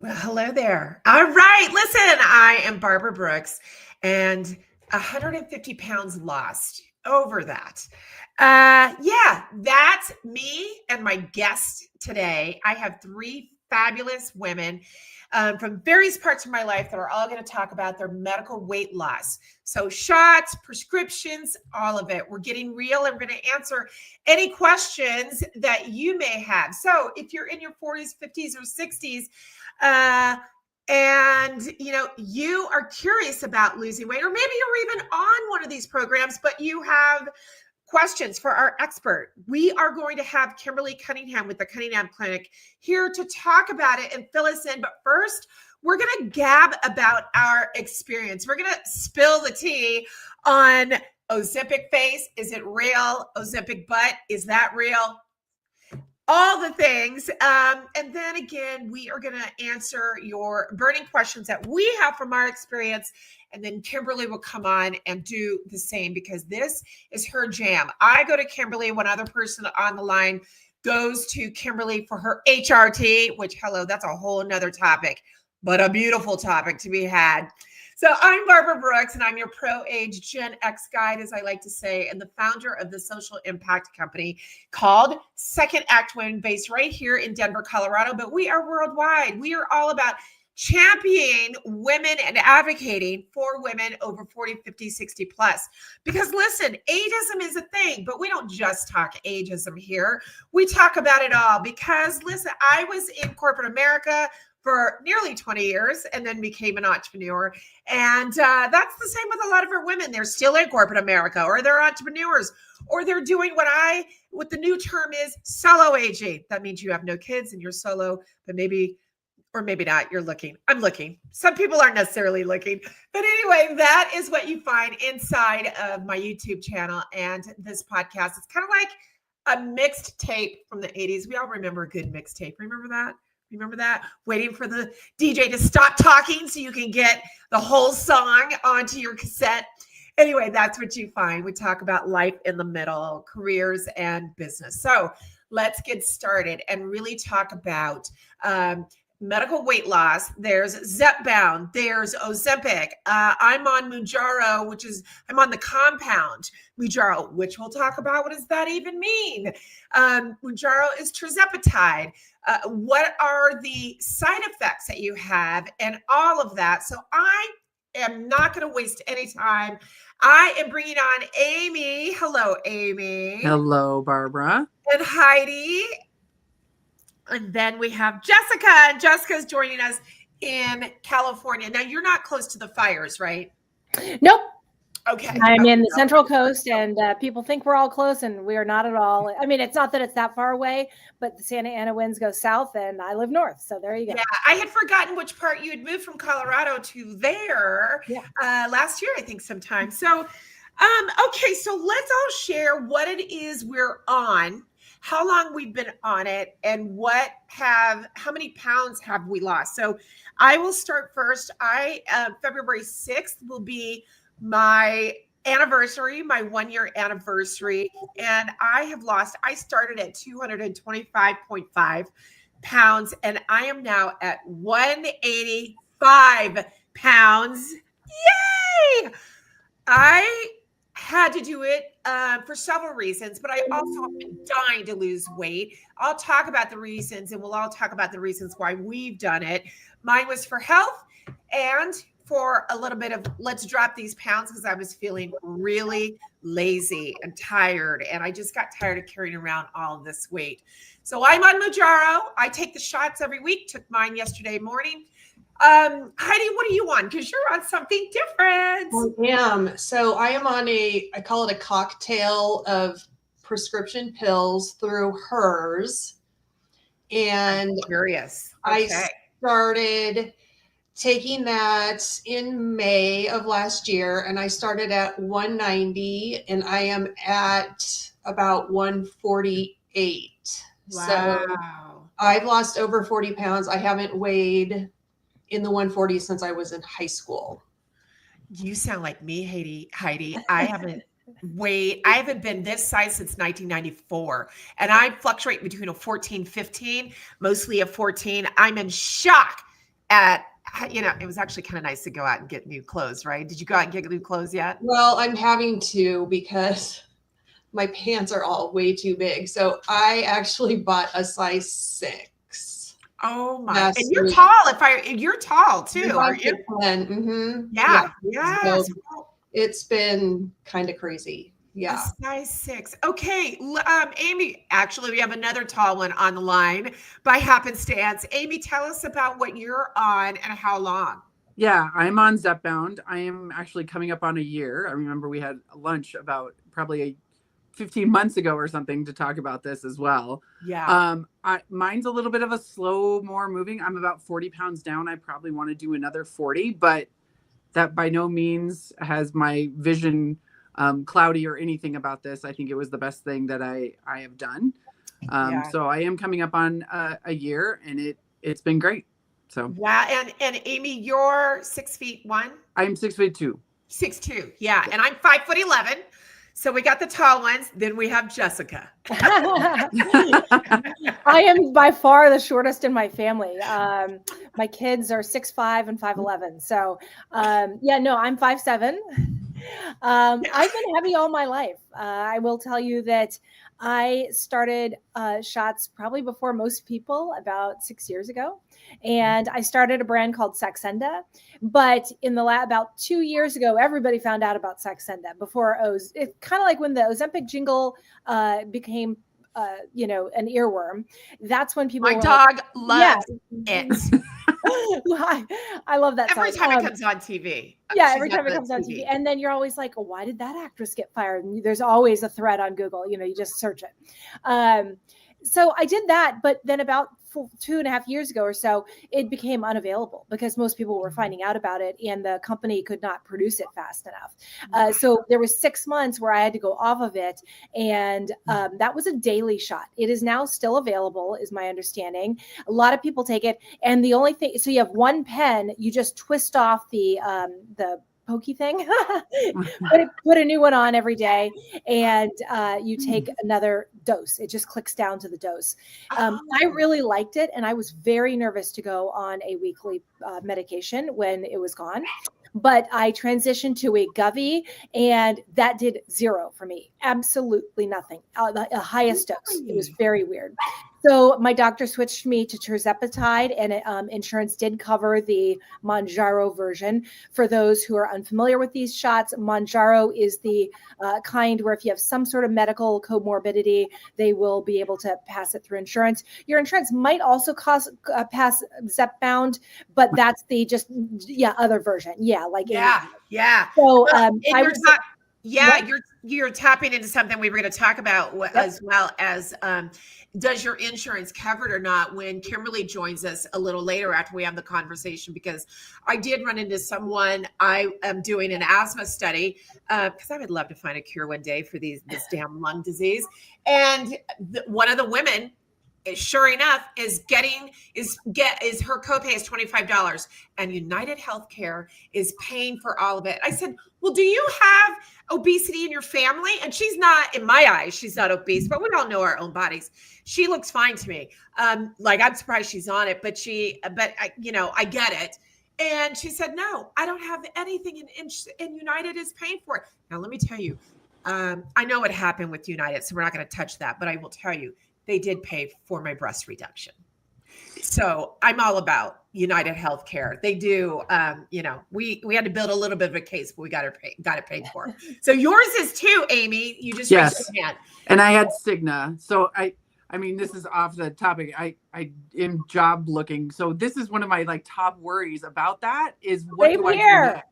Well, hello there. All right. Listen, I am Barbara Brooks and 150 pounds lost over that. Yeah, that's me and my guest today. I have three fabulous women from various parts of my life that are all going to talk about their medical weight loss. So, shots, prescriptions, all of it. We're getting real and we're going to answer any questions that you may have. So, if you're in your 40s, 50s, or 60s, uh, and you are curious about losing weight, or maybe you're even on one of these programs, but you have questions for our expert. We are going to have Kimberly Cunningham with the Cunningham Clinic here to talk about it and fill us in. But first, we're going to gab about our experience. We're going to spill the tea on Ozempic Face. Is it real? Ozempic butt, is that real? All the things. And then again, we are going to answer your burning questions that we have from our experience. And then Kimberly will come on and do the same because this is her jam. I go to Kimberly. One other person on the line goes to Kimberly for her HRT, which, hello, that's a whole nother topic, but a beautiful topic to be had. So I'm Barbara Brooks, and I'm your pro-age Gen X guide, as I like to say, and the founder of the social impact company called SecondAct Women, based right here in Denver, Colorado. But we are worldwide. We are all about championing women and advocating for women over 40, 50, 60 plus. Because listen, ageism is a thing, but we don't just talk ageism here. We talk about it all because listen, I was in corporate America for nearly 20 years and then became an entrepreneur. And that's the same with a lot of our women. They're still in corporate America, or they're entrepreneurs, or they're doing what the new term is solo aging. That means you have no kids and you're solo, but maybe, or maybe not, you're looking. I'm looking. Some people aren't necessarily looking. But anyway, that is what you find inside of my YouTube channel and this podcast. It's kind of like a mixed tape from the 80s. We all remember a good mixtape. Remember that? Remember that? Waiting for the DJ to stop talking so you can get the whole song onto your cassette. Anyway, that's what you find. We talk about life in the middle, careers, and business. So let's get started and really talk about medical weight loss. There's Zepbound. There's Ozempic. I'm on Mounjaro, I'm on the compound Mounjaro, which we'll talk about. What does that even mean? Mounjaro is tirzepatide. What are the side effects that you have and all of that? So I am not going to waste any time. I am bringing on Amy. Hello, Amy. Hello, Barbara. And Heidi. And then we have Jessica, and Jessica's joining us in California. Now, you're not close to the fires, right? Nope. Okay. I'm in the Central Coast, and people think we're all close, and we are not at all. I mean, it's not that it's that far away, but the Santa Ana winds go south, and I live north. So there you go. Yeah, I had forgotten which part you had moved from Colorado to there last year, I think, sometime. So, okay, so let's all share what it is we're on, how long we've been on it, and how many pounds have we lost. So I will start first. February 6th will be my anniversary, my 1-year anniversary. And I started at 225.5 pounds, and I am now at 185 pounds. Yay! I had to do it for several reasons, but I also have been dying to lose weight. I'll talk about the reasons, and we'll all talk about the reasons why we've done it. Mine was for health and for a little bit of let's drop these pounds because I was feeling really lazy and tired, and I just got tired of carrying around all of this weight. So I'm on Mounjaro. I take the shots every week. Took mine yesterday morning. Heidi, what are you on? Because you're on something different. I am. So I am on I call it a cocktail of prescription pills through hers. And I'm curious. Okay. I started taking that in May of last year, and I started at 190, and I am at about 148. Wow. So I've lost over 40 pounds. I haven't weighed in the 140s since I was in high school. You sound like me, Heidi. I haven't been this size since 1994, and I fluctuate between a 14, 15, mostly a 14. I'm in shock at, it was actually kind of nice to go out and get new clothes, right? Did you go out and get new clothes yet? Well, I'm having to because my pants are all way too big. So I actually bought a size 6. Oh my! last And you're week. tall. You're tall too, I'm aren't you? 5'10". Mm-hmm. Yeah. Yes. So it's been kind of crazy. A Yeah. size 6. Okay, Amy. Actually, we have another tall one on the line by happenstance. Amy, tell us about what you're on and how long. Yeah, I'm on Zepbound. I am actually coming up on a year. I remember we had lunch about probably 15 months ago or something to talk about this as well. Yeah. Mine's a little bit of a slow, more moving. I'm about 40 pounds down. I probably want to do another 40, but that by no means has my vision cloudy or anything about this. I think it was the best thing that I have done. So I am coming up on a year, and it's been great. So yeah, and Amy, you're 6'1". I'm 6'2". 6'2". Yeah, and I'm 5'11". So we got the tall ones. Then we have Jessica. I am by far the shortest in my family. My kids are 6'5" and 5'11". So I'm 5'7". I've been heavy all my life. I will tell you that I started shots probably before most people about 6 years ago. And I started a brand called SecondAct. But in the about 2 years ago, everybody found out about SecondAct before Oz. It's kind of like when the Ozempic jingle became an earworm. That's when people My dog loves it. I love that every song. time it comes on TV. Every time it comes on TV. And then you're always like, oh, why did that actress get fired? And there's always a thread on Google. You just search it. So I did that, but then about 2.5 years ago or so, it became unavailable because most people were finding out about it and the company could not produce it fast enough. So there was 6 months where I had to go off of it. And that was a daily shot. It is now still available, is my understanding. A lot of people take it. And the only thing, so you have one pen, you just twist off the pokey thing, put a new one on every day, and you take another dose. It just clicks down to the dose. I really liked it, and I was very nervous to go on a weekly medication when it was gone. But I transitioned to a Govey, and that did 0 for me. Absolutely nothing. The highest dose. It was very weird. So my doctor switched me to tirzepatide, and insurance did cover the Mounjaro version. For those who are unfamiliar with these shots, Mounjaro is the kind where if you have some sort of medical comorbidity, they will be able to pass it through insurance. Your insurance might also pass Zepbound, but that's the other version. Yeah. So you're tapping into something we were going to talk about as well as does your insurance cover it or not when Kimberly joins us a little later after we have the conversation, because I did run into someone. I am doing an asthma study because I would love to find a cure one day for this damn lung disease. And one of the women, sure enough, is her copay is $25, and United Healthcare is paying for all of it. I said, well, do you have obesity in your family? And she's not, in my eyes, she's not obese, but we all know our own bodies. She looks fine to me. I'm surprised she's on it, but I get it. And she said, no, I don't have anything, and United is paying for it. Now, let me tell you, I know what happened with United, so we're not going to touch that, but I will tell you, they did pay for my breast reduction. I'm all about United Healthcare. They do, we had to build a little bit of a case, but we got it paid for. So yours is too, Amy. You just raised your hand. And I had Cigna. So I mean, this is off the topic. I am job looking. So this is one of my top worries about that is what do I do next?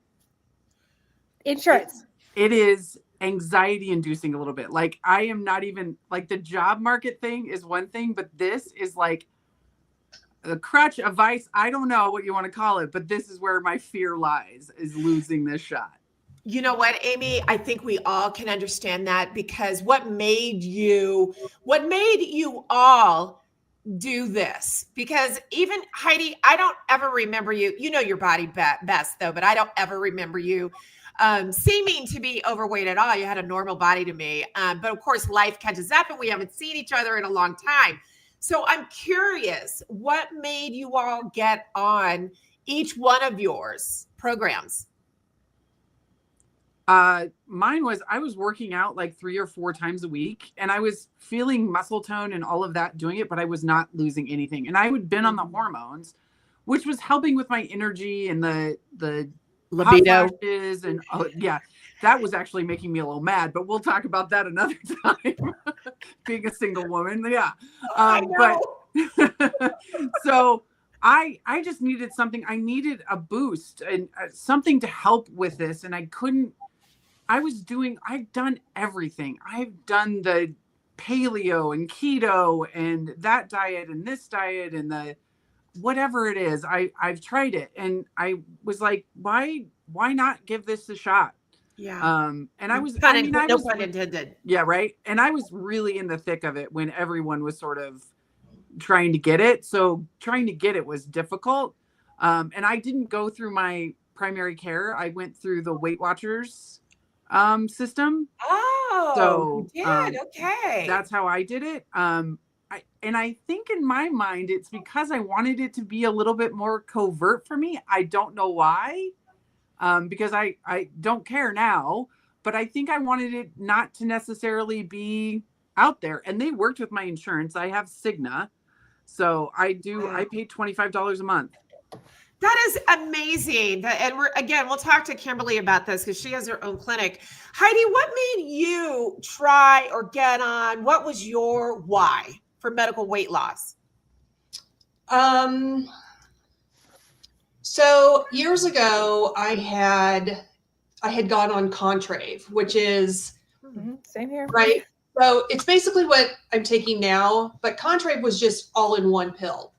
Insurance. It is anxiety inducing a little bit. I am not even the job market thing is one thing, but this is a crutch, a vice. I don't know what you want to call it, but this is where my fear lies, is losing this shot. You know what, Amy? I think we all can understand that, because what made you all do this? Because even Heidi, I don't ever remember you. You know your body best though, but I don't ever remember you seeming to be overweight at all. You had a normal body to me. But of course, life catches up and we haven't seen each other in a long time. So I'm curious, what made you all get on each one of yours programs? Mine was, I was working out like 3 or 4 times a week, and I was feeling muscle tone and all of that doing it, but I was not losing anything. And I had been on the hormones, which was helping with my energy and the Libido. hot flashes, and yeah, that was actually making me a little mad, but we'll talk about that another time. Being a single woman. Yeah. But so I just needed something. I needed a boost and something to help with this. And I've done everything. I've done the paleo and keto and that diet and this diet and the whatever it is. I've tried it, and I was like, why not give this a shot? Yeah. And I was, no pun intended. Yeah. Right. And I was really in the thick of it when everyone was sort of trying to get it. So trying to get it was difficult. And I didn't go through my primary care. I went through the Weight Watchers system. Oh, so you did. Okay. That's how I did it. I think in my mind, it's because I wanted it to be a little bit more covert for me. I don't know why. Because I don't care now, but I think I wanted it not to necessarily be out there. And they worked with my insurance. I have Cigna. So I paid $25 a month. That is amazing. And we'll talk to Kimberly about this because she has her own clinic. Heidi, what made you try or get on? What was your why for medical weight loss? So years ago, I had gone on Contrave, which is same here, right? So it's basically what I'm taking now, but Contrave was just all in one pill.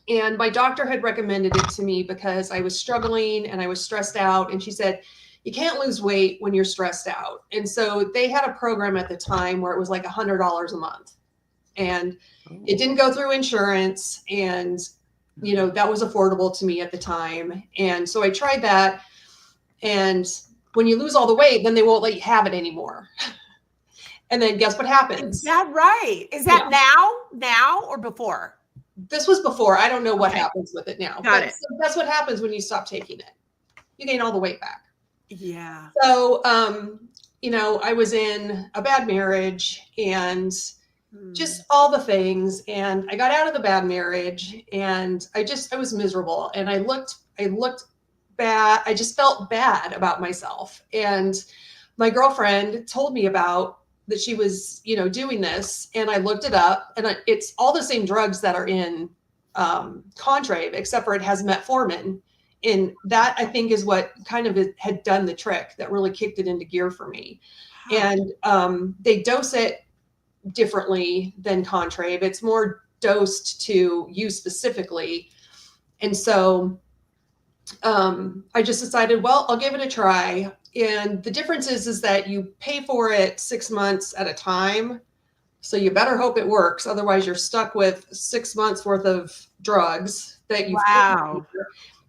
And my doctor had recommended it to me because I was struggling and I was stressed out. And she said, you can't lose weight when you're stressed out. And so they had a program at the time where it was like $100 a month. And it didn't go through insurance. And that was affordable to me at the time. And so I tried that. And when you lose all the weight, then they won't let you have it anymore. And then guess what happens? Is that right? Is that now or before? This was before. I don't know what happens with it now. Got it. So that's what happens when you stop taking it. You gain all the weight back. Yeah. So, I was in a bad marriage and just all the things. And I got out of the bad marriage and I was miserable and I looked bad. I just felt bad about myself. And my girlfriend told me about that she was, doing this, and I looked it up, and it's all the same drugs that are in Contrave, except for it has metformin. And that, I think, is what kind of had done the trick that really kicked it into gear for me. And they dose it differently than Contrave. It's more dosed to you specifically. And so I just decided, well, I'll give it a try. And the difference is that you pay for it 6 months at a time. So you better hope it works. Otherwise, you're stuck with 6 months worth of drugs that you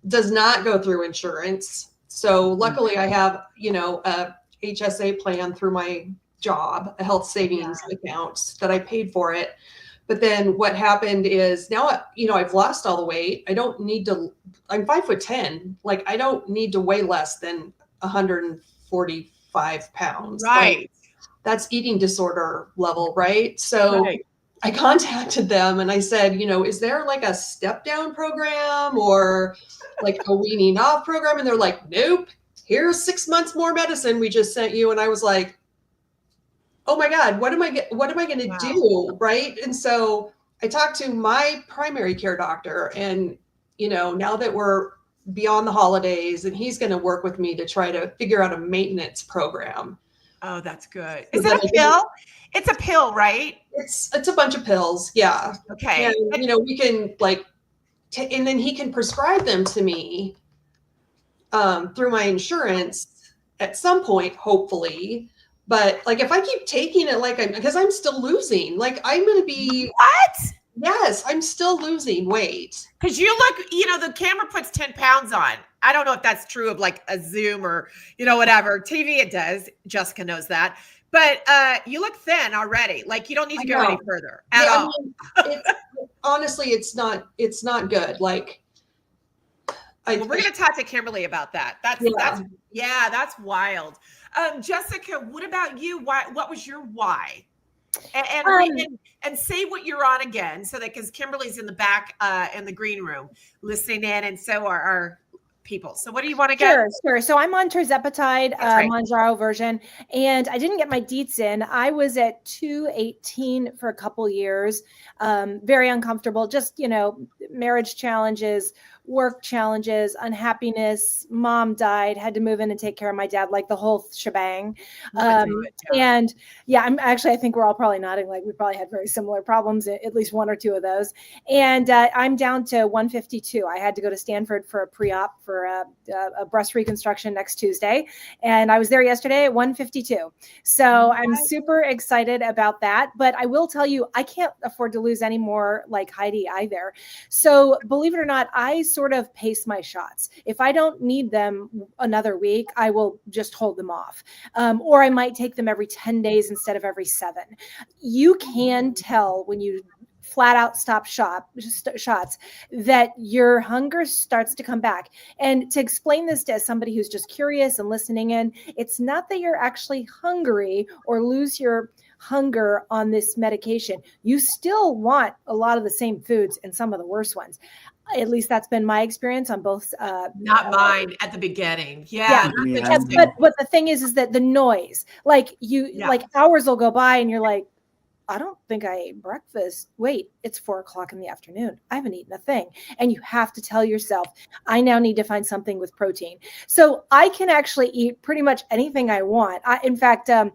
does not go through insurance. So luckily I have, a HSA plan through my job, a health savings account that I paid for it. But then what happened is now, I've lost all the weight. I don't need to, I'm 5'10". Like, I don't need to weigh less than 145 pounds. Right. Like, that's eating disorder level, right? So I contacted them and I said, is there like a step down program or like a weaning off program? And they're like, nope, here's 6 months more medicine we just sent you. And I was like, oh my God, what am I going to do? Right. And so I talked to my primary care doctor, and, now that we're beyond the holidays, and he's going to work with me to try to figure out a maintenance program. Oh, that's good. Is it a pill? It's a pill, right? It's a bunch of pills. Yeah. Okay. And, we can and then he can prescribe them to me through my insurance at some point, hopefully. But if I keep taking it, because I'm still losing, I'm going to be. What? Yes, I'm still losing weight. Because you look, the camera puts 10 pounds on. I don't know if that's true of a Zoom or, whatever. TV, it does. Jessica knows that. But you look thin already. You don't need to go any further at all. Honestly, it's not good. Well, we're going to talk to Kimberly about that. That's wild. Jessica, what about you? What was your why? And say what you're on again, so that because Kimberly's in the back in the green room listening in, and so are our people. So what do you want to get? Sure. So I'm on tirzepatide, right. Mounjaro version, and I didn't get my deets in. I was at 218 for a couple years, very uncomfortable, just, marriage challenges, work challenges, unhappiness, mom died, had to move in and take care of my dad, like the whole shebang. And I think we're all probably nodding like we probably had very similar problems, at least one or two of those. And I'm down to 152. I had to go to Stanford for a pre-op for a breast reconstruction next Tuesday. And I was there yesterday at 152. So I'm super excited about that. But I will tell you, I can't afford to lose any more like Heidi either. So believe it or not, I sort of pace my shots. If I don't need them another week, I will just hold them off. Or I might take them every 10 days instead of every 7. You can tell when you flat out stop shots that your hunger starts to come back. And to explain this to somebody who's just curious and listening in, it's not that you're actually hungry or lose your hunger on this medication. You still want a lot of the same foods and some of the worst ones. At least that's been my experience on both. Not mine at the beginning. But the thing is that the noise, like hours will go by and you're like, I don't think I ate breakfast. Wait, it's 4:00 in the afternoon. I haven't eaten a thing. And you have to tell yourself, I now need to find something with protein. So I can actually eat pretty much anything I want. In fact, on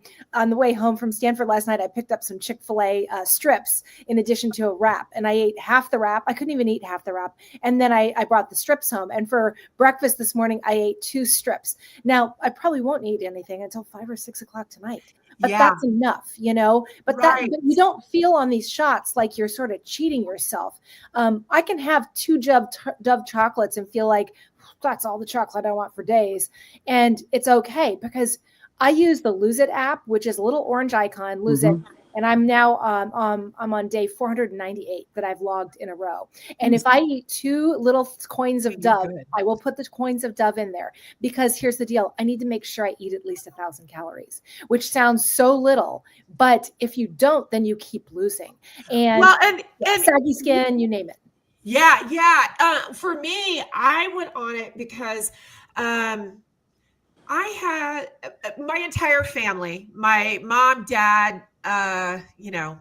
the way home from Stanford last night, I picked up some Chick-fil-A strips in addition to a wrap. And I ate half the wrap. I couldn't even eat half the wrap. And then I brought the strips home. And for breakfast this morning, I ate 2 strips. Now, I probably won't eat anything until 5 or 6 o'clock tonight. But that's enough, but but you don't feel on these shots like you're sort of cheating yourself. I can have 2 Dove chocolates and feel like that's all the chocolate I want for days. And it's okay because I use the Lose It app, which is a little orange icon, Lose It. And I'm now I'm on day 498 that I've logged in a row. And if I eat 2 little coins of Dove, I will put the coins of Dove in there because here's the deal. I need to make sure I eat at least 1,000 calories, which sounds so little. But if you don't, then you keep losing. And saggy skin, you name it. For me, I went on it because I had my entire family, my mom, dad,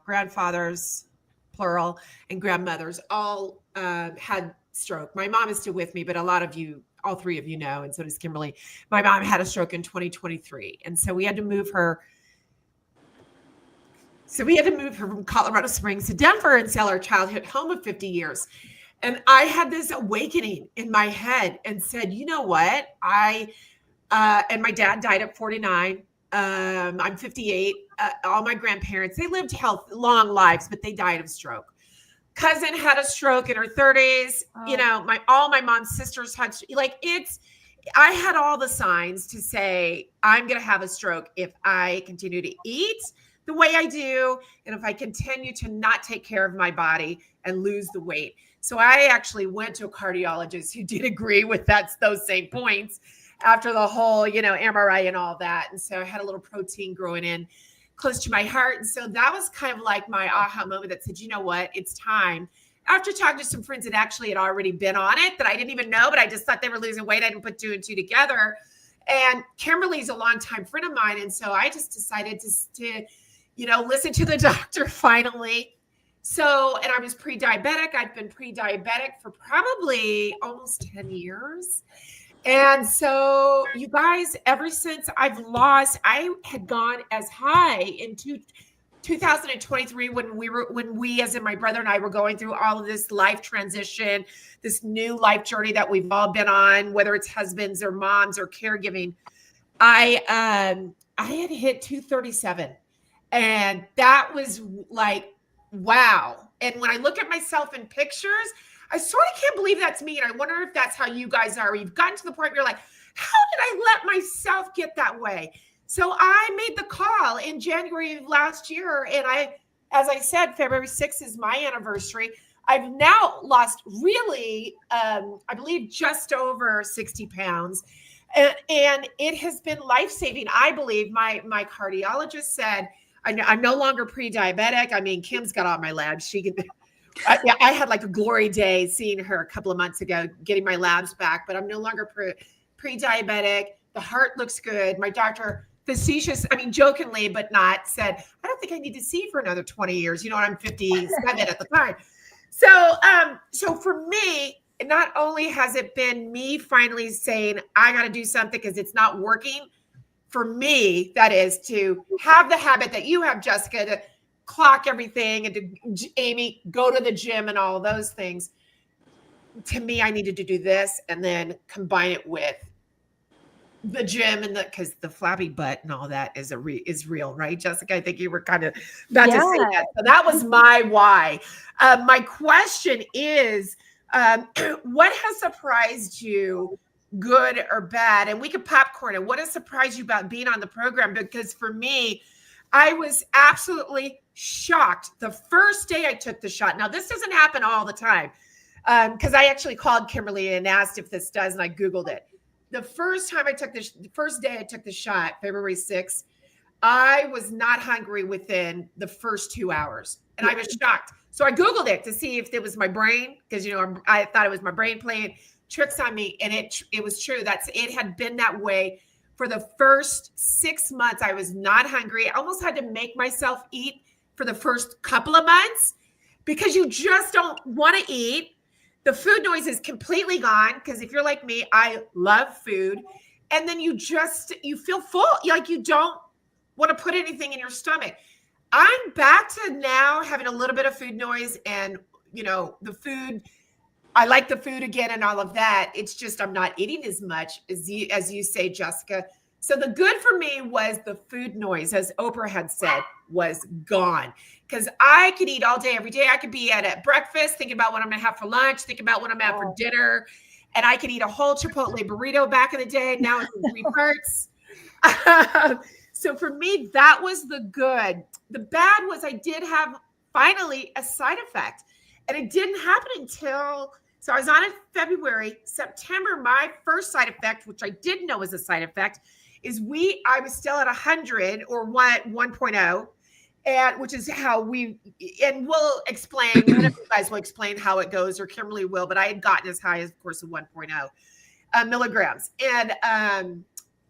grandfathers, plural, and grandmothers all had stroke. My mom is still with me, but a lot of you, all 3 of you know, and so does Kimberly. My mom had a stroke in 2023. And so we had to move her. From Colorado Springs to Denver and sell our childhood home of 50 years. And I had this awakening in my head and said, you know what? And my dad died at 49. I'm 58. All my grandparents, they lived long lives, but they died of stroke. Cousin had a stroke in her 30s. All my mom's sisters had, I had all the signs to say, I'm going to have a stroke if I continue to eat the way I do. And if I continue to not take care of my body and lose the weight. So I actually went to a cardiologist who did agree with those same points after the whole, MRI and all that. And so I had a little protein growing in close to my heart. And so that was kind of like my aha moment that said, you know what, it's time. After talking to some friends that actually had already been on it that I didn't even know, but I just thought they were losing weight. I didn't put 2 and 2 together. And Kimberly's a longtime friend of mine. And so I just decided to listen to the doctor finally. So, and I was pre-diabetic. I've been pre-diabetic for probably almost 10 years. And so you guys, ever since I've lost, I had gone as high in 2023 when we, as in my brother and I, were going through all of this life transition, this new life journey that we've all been on, whether it's husbands or moms or caregiving. I had hit 237, and that was like, wow. And when I look at myself in pictures, I sort of can't believe that's me. And I wonder if that's how you guys are. You've gotten to the point where you're like, how did I let myself get that way? So I made the call in January of last year. And as I said, February 6th is my anniversary. I've now lost really, I believe, just over 60 pounds. And it has been life-saving. I believe my cardiologist said, I'm no longer pre-diabetic. I mean, Kim's got all my labs. She can, I had like a glory day seeing her a couple of months ago, getting my labs back, but I'm no longer pre-diabetic. The heart looks good. My doctor, facetious, I mean, jokingly, but not, said, I don't think I need to see you for another 20 years. You know, I'm 57 at the time. So for me, not only has it been me finally saying, I got to do something because it's not working for me, that is to have the habit that you have, Jessica, to clock everything and to, Amy, go to the gym and all those things. To me, I needed to do this and then combine it with the gym and because the flabby butt and all that is real, right, Jessica? I think you were kind of about to say that. So that was my why. My question is, what has surprised you, good or bad? And we could popcorn it. What has surprised you about being on the program? Because for me, I was absolutely shocked the first day I took the shot. Now, this doesn't happen all the time because I actually called Kimberly and asked if this does, and I Googled it. The first day I took the shot, February 6th, I was not hungry within the first 2 hours. And I was shocked. So I Googled it to see if it was my brain, because, you know, I thought it was my brain playing tricks on me. And it was true. It had been that way for the first 6 months. I was not hungry. I almost had to make myself eat for the first couple of months because you just don't want to eat. The food noise is completely gone because if you're like me, I love food. And then you feel full, like you don't want to put anything in your stomach. I'm back to now having a little bit of food noise and, you know, the food, I like the food again and all of that. It's just I'm not eating as much as you say, Jessica. So the good for me was the food noise, as Oprah had said, was gone. Because I could eat all day, every day. I could be at breakfast, thinking about what I'm going to have for lunch, thinking about what I'm going to have for dinner. And I could eat a whole Chipotle burrito back in the day. Now it's in 3 parts. So for me, that was the good. The bad was I did have finally a side effect. And it didn't happen until, so I was on it February, September, my first side effect, which I didn't know was a side effect, is I was still at 100 or 1.0. And which is how we'll explain, one of you guys will explain how it goes, or Kimberly will, but I had gotten as high as, of course, 1.0 milligrams. And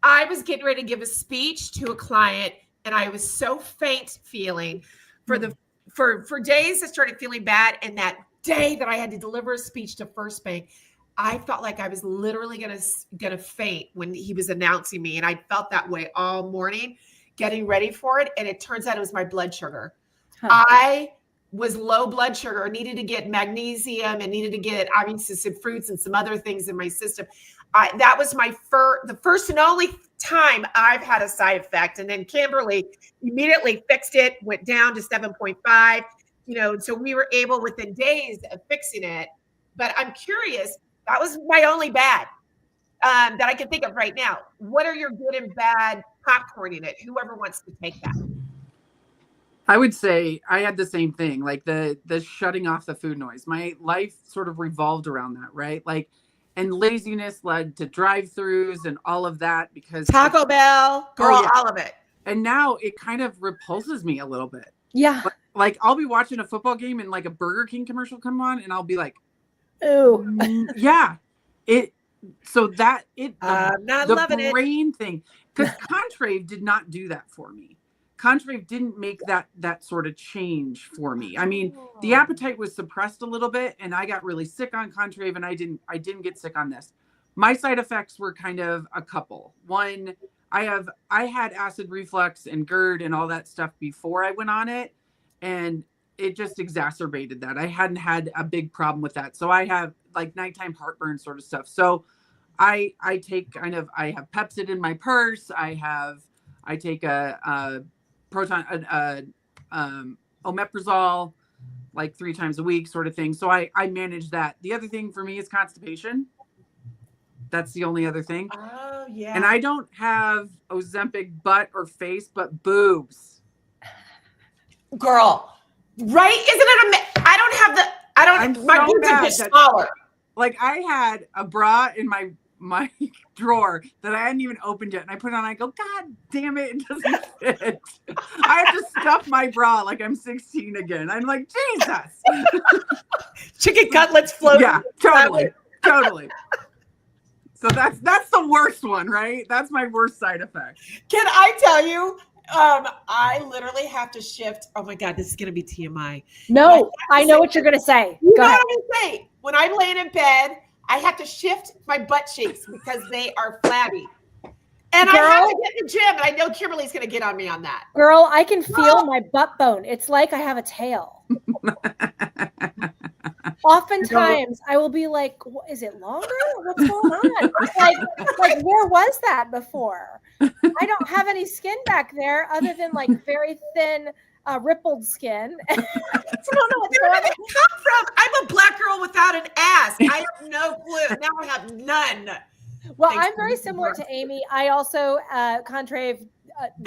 I was getting ready to give a speech to a client, and I was so faint feeling for days. I started feeling bad. And that day that I had to deliver a speech to First Bank, I felt like I was literally gonna faint when he was announcing me. And I felt that way all morning, getting ready for it. And it turns out it was my blood sugar. Huh. I was low blood sugar, needed to get magnesium and needed to get, obviously, some fruits and some other things in my system. That was the first and only time I've had a side effect. And then Kimberly immediately fixed it, went down to 7.5, so we were able within days of fixing it. But I'm curious, that was my only bad that I can think of right now. What are your good and bad popcorning it? Whoever wants to take that. I would say I had the same thing, like the shutting off the food noise. My life sort of revolved around that, right? And laziness led to drive-thrus and all of that because Taco Bell, girl, all of it. And now it kind of repulses me a little bit. Yeah. Like I'll be watching a football game and like a Burger King commercial come on and I'll be like, ooh, yeah. I'm not loving it. The brain thing, because Contrave did not do that for me. Contrave didn't make that sort of change for me. I mean, the appetite was suppressed a little bit, and I got really sick on Contrave, and I didn't get sick on this. My side effects were kind of a couple. One, I had acid reflux and GERD and all that stuff before I went on it, and it just exacerbated that. I hadn't had a big problem with that, so I have like nighttime heartburn sort of stuff. So I have Pepsid in my purse. I take a omeprazole like 3 times a week sort of thing. So I manage that. The other thing for me is constipation. That's the only other thing. Oh, yeah. And I don't have Ozempic butt or face, but boobs. Girl, right? Isn't it I don't have the, I don't, just smaller. Like I had a bra in my drawer that I hadn't even opened yet, and I put it on. I go, God damn it, it doesn't fit. I have to stuff my bra like I'm 16 again. I'm like, Jesus. Chicken cutlets floating. Yeah, totally. So that's the worst one, right? That's my worst side effect. Can I tell you? I literally have to shift. Oh my God, this is gonna be TMI. No, I know what you're gonna say. You Go know ahead. what I'm gonna say? When I'm laying in bed, I have to shift my butt cheeks because they are flabby. And I have to get in the gym, and I know Kimberly's gonna get on me on that. Girl, I can feel my butt bone. It's like I have a tail. Oftentimes, I will be like, "Is it longer? What's going on?" like, where was that before? I don't have any skin back there other than like very thin, rippled skin. I don't know what's Where going did on. it come from? I'm a black girl without an ass. I have no clue. Now I have none. Well, Thanks I'm for very the similar support. to Amy. I also, Contrave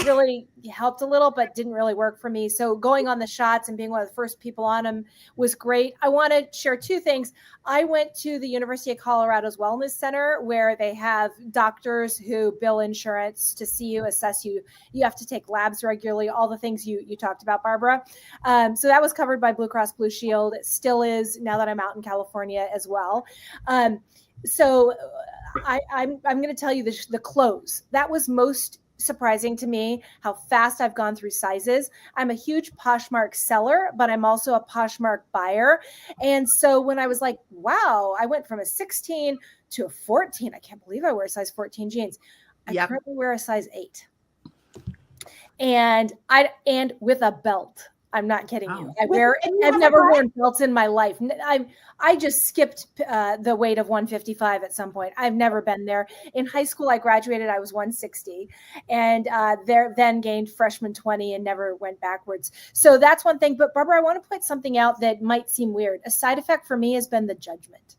really helped a little, but didn't really work for me. So going on the shots and being one of the first people on them was great. I want to share two things. I went to the University of Colorado's Wellness Center where they have doctors who bill insurance to see you, assess you. You have to take labs regularly, all the things you talked about, Barbara. So that was covered by Blue Cross Blue Shield. It still is now that I'm out in California as well. So I'm going to tell you the clothes. That was most surprising to me, how fast I've gone through sizes. I'm a huge Poshmark seller, but I'm also a Poshmark buyer. And so when I was like, wow, I went from a 16 to a 14. I can't believe I wear a size 14 jeans. I currently wear a size 8. And with a belt. I'm not kidding you. I've never worn belts in my life. I just skipped the weight of 155 at some point. I've never been there. In high school, I graduated, I was 160 and then gained freshman 20 and never went backwards. So that's one thing. But Barbara, I want to point something out that might seem weird. A side effect for me has been the judgment.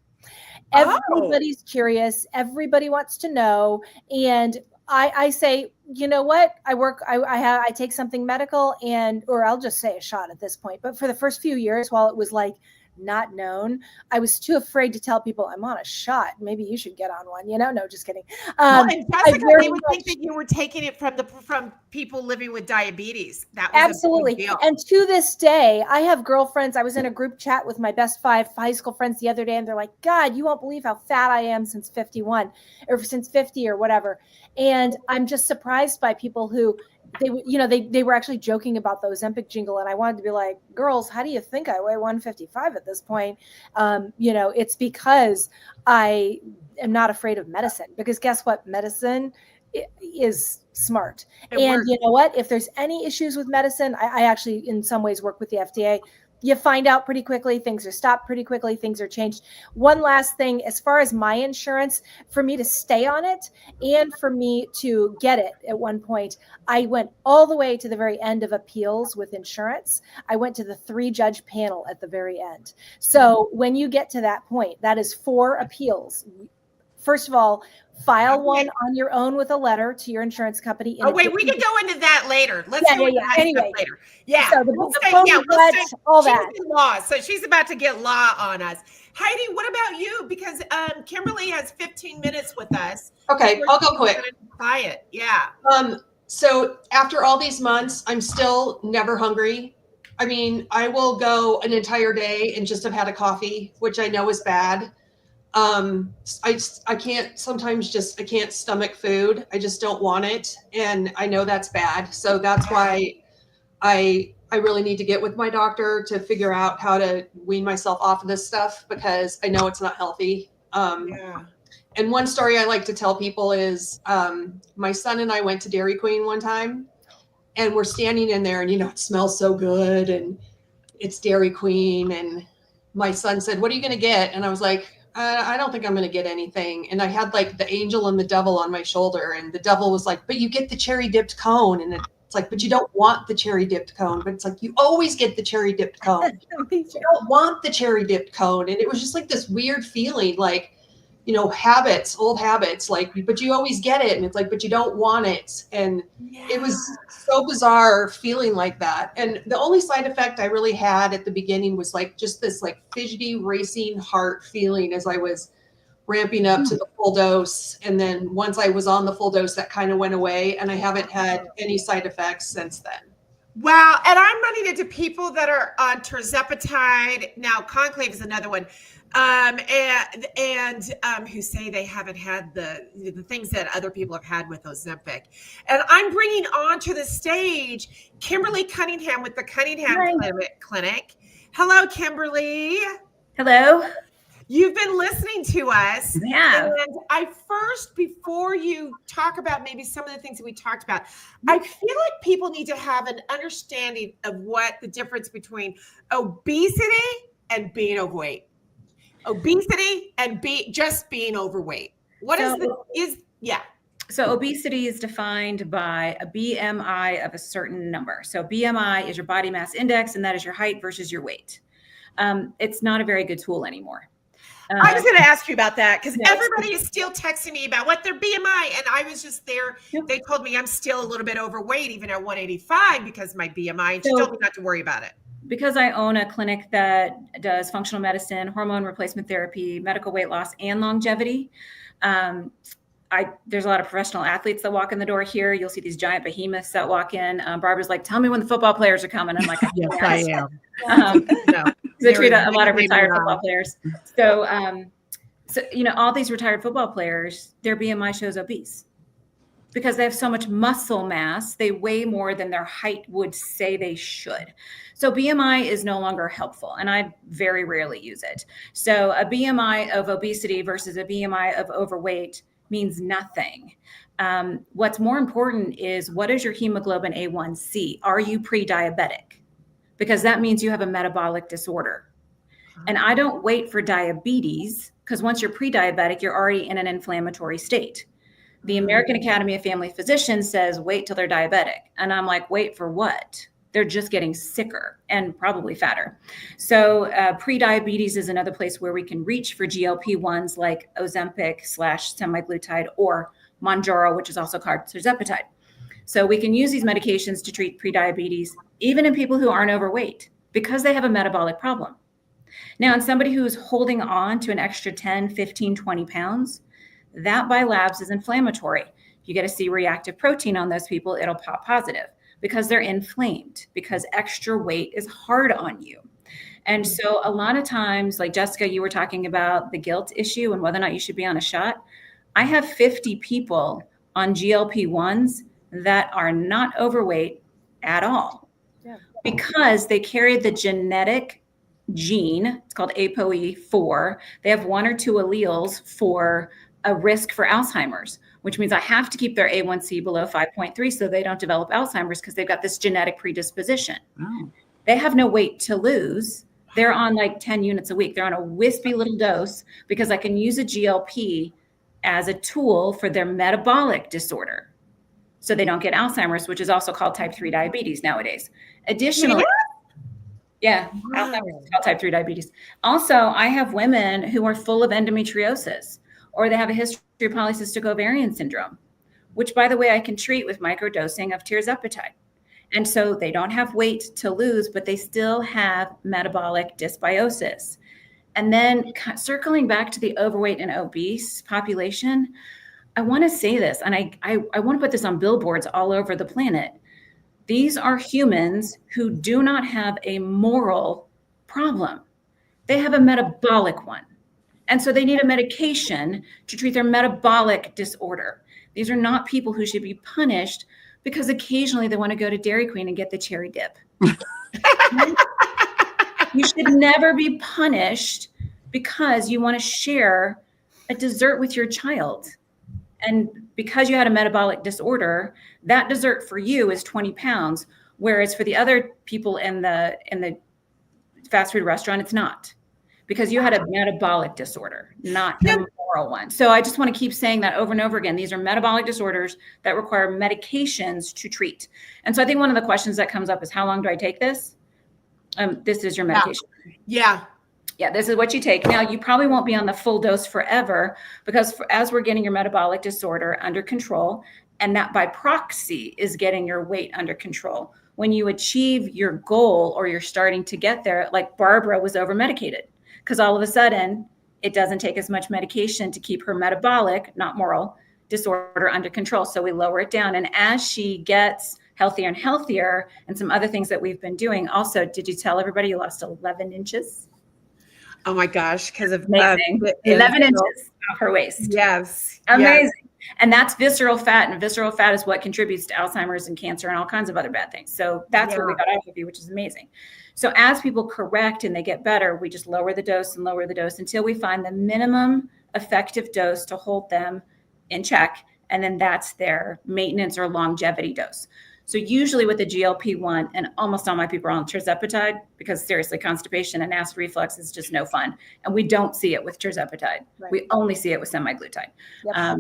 Everybody's curious. Everybody wants to know. And I say, you know what? I take something medical or I'll just say a shot at this point. But for the first few years, while it was like not known, I was too afraid to tell people I'm on a shot. Maybe you should get on one. No, just kidding. Well, and Jessica, they would think that you were taking it from people living with diabetes. That was absolutely. A big deal. And to this day, I have girlfriends. I was in a group chat with my best 5 high school friends the other day, and they're like, God, you won't believe how fat I am since 51 or since 50 or whatever. And I'm just surprised by people who they were actually joking about the Ozempic jingle. And I wanted to be like, girls, how do you think I weigh 155 at this point? It's because I am not afraid of medicine, because guess what? Medicine is smart. And you know what? If there's any issues with medicine, I actually in some ways work with the FDA. You find out pretty quickly, things are stopped pretty quickly, things are changed. One last thing, as far as my insurance, for me to stay on it and for me to get it at one point, I went all the way to the very end of appeals with insurance. I went to the 3-judge panel at the very end. So when you get to that point, that is 4 appeals. First of all, file one on your own with a letter to your insurance company. We can go into that later. Let's go into that anyway, later. Yeah. So all that. Law. So she's about to get law on us. Heidi, what about you? Because Kimberly has 15 minutes with us. Okay, I'll go quick. Buy it. Yeah. So after all these months, I'm still never hungry. I mean, I will go an entire day and just have had a coffee, which I know is bad. I can't stomach food. I just don't want it. And I know that's bad. So that's why I really need to get with my doctor to figure out how to wean myself off of this stuff, because I know it's not healthy. And one story I like to tell people is, my son and I went to Dairy Queen one time, and we're standing in there, and it smells so good, and it's Dairy Queen. And my son said, "What are you going to get?" And I was like, I don't think I'm going to get anything. And I had like the angel and the devil on my shoulder, and the devil was like, "But you get the cherry dipped cone." And it's like, "But you don't want the cherry dipped cone." But it's like, you always get the cherry dipped cone. You don't want the cherry dipped cone. And it was just like this weird feeling, like, you know, habits, old habits, like, but you always get it. And it's like, but you don't want it. And it was so bizarre feeling like that. And the only side effect I really had at the beginning was like just this like fidgety racing heart feeling as I was ramping up to the full dose. And then once I was on the full dose, that kind of went away. And I haven't had any side effects since then. Wow. And I'm running into people that are on tirzepatide. Now, Conclave is another one. And who say they haven't had the things that other people have had with Ozempic. And I'm bringing onto the stage Kimberly Cunningham with the Cunningham Clinic. Hello, Kimberly. Hello. You've been listening to us. Yeah. And I first, before you talk about maybe some of the things that we talked about, I feel like people need to have an understanding of what the difference between obesity and being overweight. Obesity and just being overweight. So obesity is defined by a BMI of a certain number. So BMI is your body mass index, and that is your height versus your weight. It's not a very good tool anymore. I was going to ask you about that because everybody is still texting me about what their BMI, and I was just there. Yep. They told me I'm still a little bit overweight, even at 185, because my BMI. And she told me not to worry about it. Because I own a clinic that does functional medicine, hormone replacement therapy, medical weight loss, and longevity. There's a lot of professional athletes that walk in the door here. You'll see these giant behemoths that walk in. Barbara's like, tell me when the football players are coming. I'm like, yes, I am. No. They treat a lot of retired football players. So, you know, all these retired football players, their BMI shows obese because they have so much muscle mass. They weigh more than their height would say they should. So BMI is no longer helpful, and I very rarely use it. So a BMI of obesity versus a BMI of overweight means nothing. What's more important is, what is your hemoglobin A1C? Are you pre-diabetic? Because that means you have a metabolic disorder. And I don't wait for diabetes, because once you're pre-diabetic, you're already in an inflammatory state. The American Academy of Family Physicians says, wait till they're diabetic. And I'm like, wait for what? They're just getting sicker and probably fatter. So pre-diabetes is another place where we can reach for GLP-1s like Ozempic/semaglutide or Mounjaro, which is also called tirzepatide. So we can use these medications to treat pre-diabetes, even in people who aren't overweight, because they have a metabolic problem. Now, in somebody who's holding on to an extra 10, 15, 20 pounds, that by labs is inflammatory. If you get a C-reactive protein on those people, it'll pop positive because they're inflamed, because extra weight is hard on you. And so a lot of times, like Jessica, you were talking about the guilt issue and whether or not you should be on a shot. I have 50 people on GLP-1s that are not overweight at all because they carry the genetic gene. It's called ApoE4. They have one or two alleles for a risk for Alzheimer's, which means I have to keep their A1C below 5.3 so they don't develop Alzheimer's, because they've got this genetic predisposition. Oh. They have no weight to lose. They're on like 10 units a week. They're on a wispy little dose because I can use a GLP as a tool for their metabolic disorder, so they don't get Alzheimer's, which is also called type 3 diabetes nowadays. Additionally, Alzheimer's is called type 3 diabetes. Also, I have women who are full of endometriosis, or they have a history of polycystic ovarian syndrome, which, by the way, I can treat with microdosing of tirzepatide. And so they don't have weight to lose, but they still have metabolic dysbiosis. And then circling back to the overweight and obese population, I want to say this, and I want to put this on billboards all over the planet. These are humans who do not have a moral problem. They have a metabolic one. And so they need a medication to treat their metabolic disorder. These are not people who should be punished because occasionally they want to go to Dairy Queen and get the cherry dip. You should never be punished because you want to share a dessert with your child. And because you had a metabolic disorder, that dessert for you is 20 pounds, whereas for the other people in the fast food restaurant, it's not. Because you had a metabolic disorder, not a moral one. So I just want to keep saying that over and over again. These are metabolic disorders that require medications to treat. And so I think one of the questions that comes up is, how long do I take this? This is your medication. Yeah. Yeah, this is what you take. Now, you probably won't be on the full dose forever because as we're getting your metabolic disorder under control, and that by proxy is getting your weight under control. When you achieve your goal or you're starting to get there, like Barbara was over medicated because all of a sudden it doesn't take as much medication to keep her metabolic, not moral, disorder under control. So we lower it down. And as she gets healthier and healthier, and some other things that we've been doing. Also, did you tell everybody you lost 11 inches? Oh my gosh, because of amazing. 11 inches off her waist. Yes. Amazing. Yes. And that's visceral fat, and visceral fat is what contributes to Alzheimer's and cancer and all kinds of other bad things. So that's what we got off of you, which is amazing. So as people correct and they get better, we just lower the dose and lower the dose until we find the minimum effective dose to hold them in check. And then that's their maintenance or longevity dose. So usually with the GLP-1, and almost all my people are on tirzepatide because seriously, constipation and acid reflux is just no fun. And we don't see it with tirzepatide. Right. We only see it with semaglutide. Yep.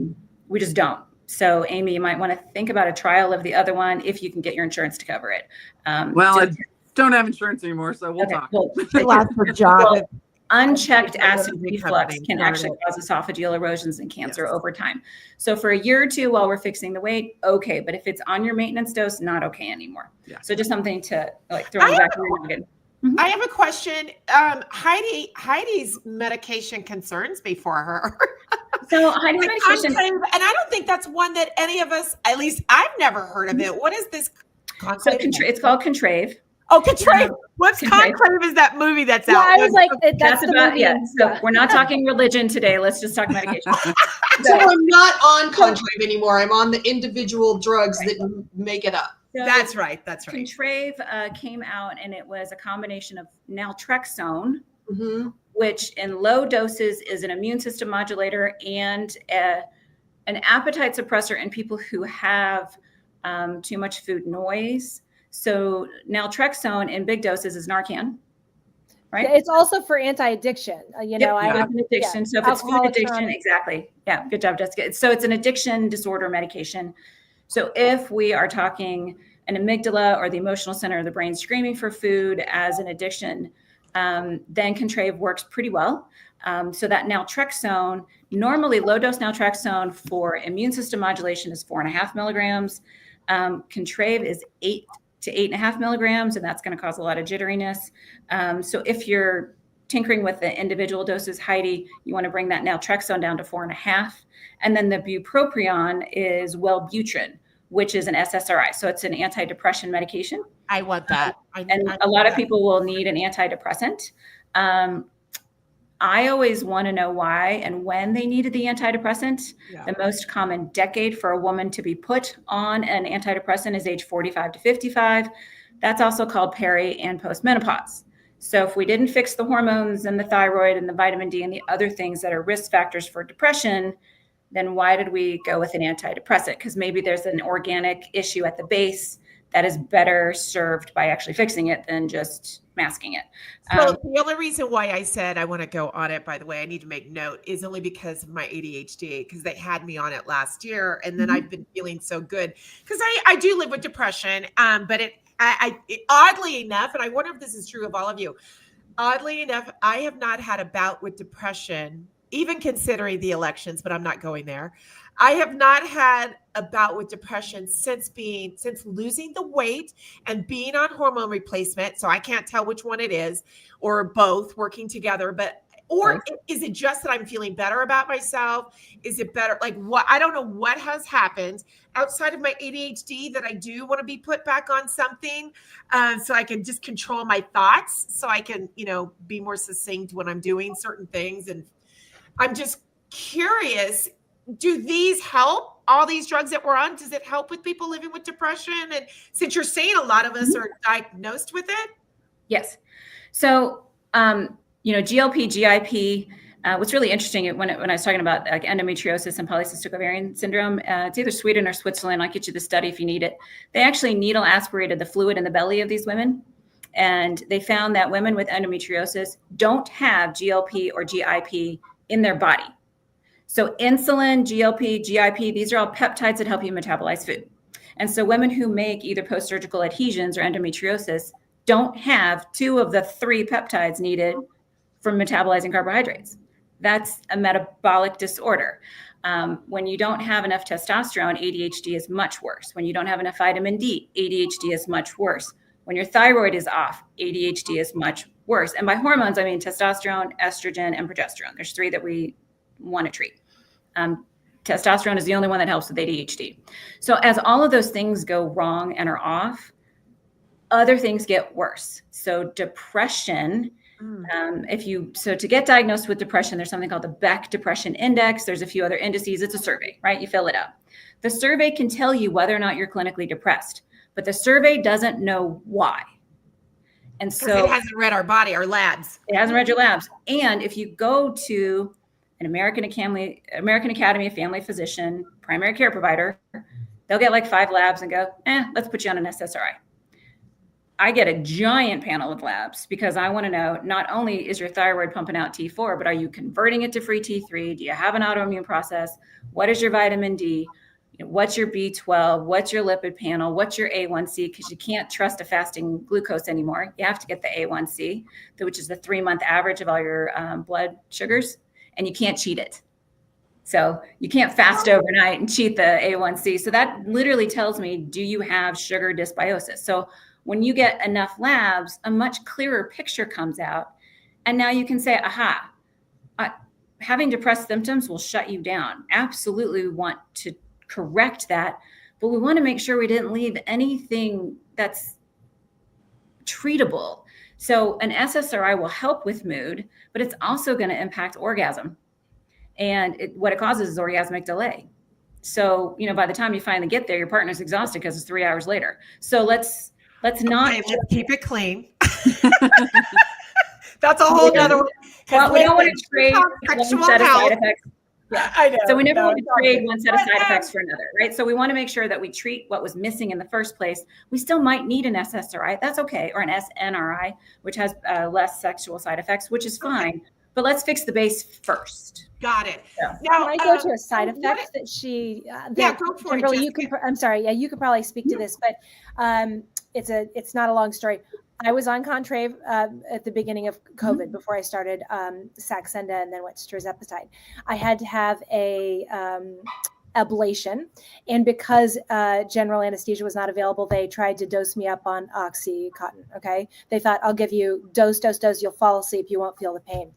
We just don't. So Amy, you might want to think about a trial of the other one if you can get your insurance to cover it. Well, I don't have insurance anymore, so we'll talk. Well, unchecked acid reflux can actually cause esophageal erosions and cancer over time. So for a year or two while we're fixing the weight, okay. But if it's on your maintenance dose, not okay anymore. Yeah. So just something to like throw back in your noggin. I have a question. Heidi's medication concerns me for her. So Heidi's medication, and I don't think that's one that any of us, at least I've never heard of it. What is this? So it's called Contrave. Oh, Contrave. What's Contrave is that movie that's out. I was like, that's about it. Yeah. So we're not talking religion today. Let's just talk medication. So I'm not on Contrave anymore. I'm on the individual drugs that make it up. So that's right. That's right. Contrave came out, and it was a combination of naltrexone, which in low doses is an immune system modulator and an appetite suppressor in people who have too much food noise. So naltrexone in big doses is Narcan, right? It's also for anti-addiction. Addiction. So if it's food addiction, exactly. Yeah, good job, Jessica. So it's an addiction disorder medication. So if we are talking an amygdala or the emotional center of the brain screaming for food as an addiction, then Contrave works pretty well. So that naltrexone, normally low dose naltrexone for immune system modulation is 4.5 milligrams. Contrave is 8 to 8.5 milligrams, and that's going to cause a lot of jitteriness. So if you're tinkering with the individual doses, Heidi, you want to bring that naltrexone down to 4.5. And then the bupropion is Wellbutrin, which is an SSRI. So it's an antidepressant medication. I want that. And a lot of people will need an antidepressant. I always want to know why and when they needed the antidepressant. Yeah. The most common decade for a woman to be put on an antidepressant is age 45 to 55. That's also called peri and postmenopause. So if we didn't fix the hormones and the thyroid and the vitamin D and the other things that are risk factors for depression, then why did we go with an antidepressant? Because maybe there's an organic issue at the base that is better served by actually fixing it than just masking it. So the only reason why I said I want to go on it, by the way, I need to make note, is only because of my ADHD, because they had me on it last year. And then I've been feeling so good because I do live with depression. But it oddly enough, and I wonder if this is true of all of you, oddly enough, I have not had a bout with depression, even considering the elections, but I'm not going there. I have not had a bout with depression since losing the weight and being on hormone replacement. So I can't tell which one it is, or both working together, is it just that I'm feeling better about myself? Is it better? Like what? I don't know what has happened outside of my ADHD that I do want to be put back on something. So I can just control my thoughts, so I can, be more succinct when I'm doing certain things. And I'm just curious, do these help? All these drugs that we're on, does it help with people living with depression? And since you're saying a lot of us are diagnosed with it? Yes. So, GLP, GIP, what's really interesting when I was talking about like endometriosis and polycystic ovarian syndrome, it's either Sweden or Switzerland. I'll get you the study if you need it. They actually needle aspirated the fluid in the belly of these women. And they found that women with endometriosis don't have GLP or GIP in their body. So insulin, GLP, GIP, these are all peptides that help you metabolize food. And so women who make either post-surgical adhesions or endometriosis don't have 2 of the 3 peptides needed from metabolizing carbohydrates. That's a metabolic disorder. When you don't have enough testosterone, ADHD is much worse. When you don't have enough vitamin D, ADHD is much worse. When your thyroid is off, ADHD is much worse. And by hormones, I mean testosterone, estrogen, and progesterone. There's 3 that we want to treat. Testosterone is the only one that helps with ADHD. So as all of those things go wrong and are off, other things get worse. So depression, to get diagnosed with depression, there's something called the Beck Depression Index. There's a few other indices. It's a survey, right? You fill it out. The survey can tell you whether or not you're clinically depressed, but the survey doesn't know why. And so it hasn't read our body, our labs. It hasn't read your labs. And if you go to an American Academy of Family Physician primary care provider, they'll get like 5 labs and go, let's put you on an SSRI. I get a giant panel of labs because I want to know, not only is your thyroid pumping out T4, but are you converting it to free T3? Do you have an autoimmune process? What is your vitamin D? What's your B12? What's your lipid panel? What's your A1C? Because you can't trust a fasting glucose anymore. You have to get the A1C, which is the 3-month average of all your blood sugars, and you can't cheat it. So you can't fast overnight and cheat the A1C. So that literally tells me, do you have sugar dysbiosis? So when you get enough labs, a much clearer picture comes out. And now you can say, having depressed symptoms will shut you down. Absolutely, we want to correct that, but we want to make sure we didn't leave anything that's treatable. So an SSRI will help with mood, but it's also going to impact orgasm. And what it causes is orgasmic delay. So, by the time you finally get there, your partner's exhausted because it's 3 hours later. So let's not keep it clean. That's a whole other one. Well, we don't want to trade one set of side effects. Yeah, I know. So we never want to trade one set of side effects for another, right? So we want to make sure that we treat what was missing in the first place. We still might need an SSRI. That's okay. Or an SNRI, which has less sexual side effects, which is fine. But let's fix the base first. Got it. Yeah. Now, can I go to a side effect that she? Go for Kimberly, it. You can. I'm sorry. Yeah, you could probably speak to this, but it's not a long story. I was on Contrave at the beginning of COVID before I started Saxenda and then went to tirzepatide. I had to have a ablation, and because general anesthesia was not available, they tried to dose me up on Oxycontin. Okay, they thought, I'll give you dose. You'll fall asleep. You won't feel the pain.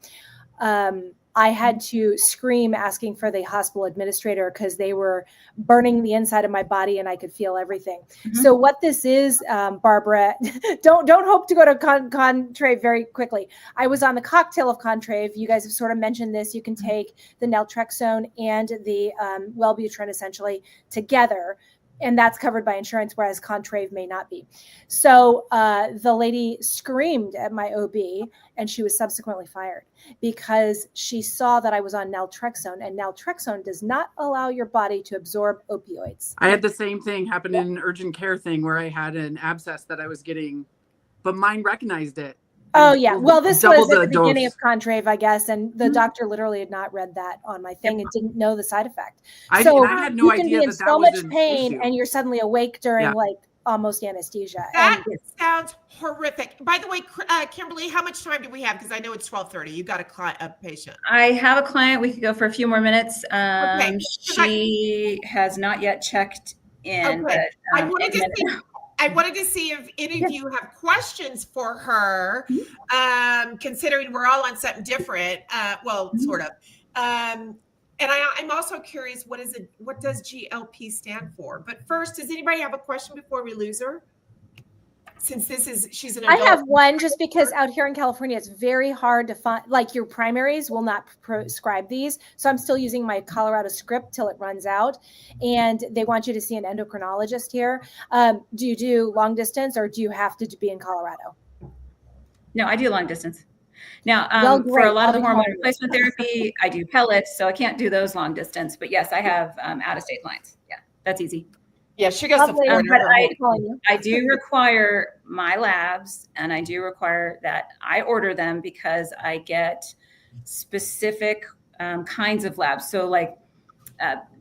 I had to scream asking for the hospital administrator because they were burning the inside of my body and I could feel everything. So what this is, Barbara, don't hope to go to Contrave very quickly. I was on the cocktail of Contrave. You guys have sort of mentioned this. You can take the naltrexone and the Wellbutrin essentially together. And that's covered by insurance, whereas Contrave may not be. So the lady screamed at my OB, and she was subsequently fired because she saw that I was on naltrexone, and naltrexone does not allow your body to absorb opioids. I had the same thing happen in an urgent care thing where I had an abscess that I was getting, but mine recognized it. Oh, yeah. Well, this was at the beginning dose. of Contrave, I guess. And the doctor literally had not read that on my thing and didn't know the side effect. I had no you idea can be in that so was much an pain issue. And you're suddenly awake during like almost anesthesia. That sounds horrific. By the way, Kimberly, how much time do we have? Because I know it's 12:30. You got a patient. I have a client. We could go for a few more minutes. Okay. She has not yet checked in. Okay. But, I wanted to see if any of you have questions for her, considering we're all on something different. Sort of. And I'm also curious, what does GLP stand for? But first, does anybody have a question before we lose her? Since she's an adult. I have one, just because out here in California, it's very hard to find, like your primaries will not prescribe these. So I'm still using my Colorado script till it runs out. And they want you to see an endocrinologist here. Do you do long distance or do you have to be in Colorado? No, I do long distance. Now, for a lot of the hormone replacement therapy, I do pellets. So I can't do those long distance. But yes, I have out-of-state clients. Yeah, that's easy. Yeah, she goes to Florida. But I do require my labs, and I do require that I order them because I get specific kinds of labs. So like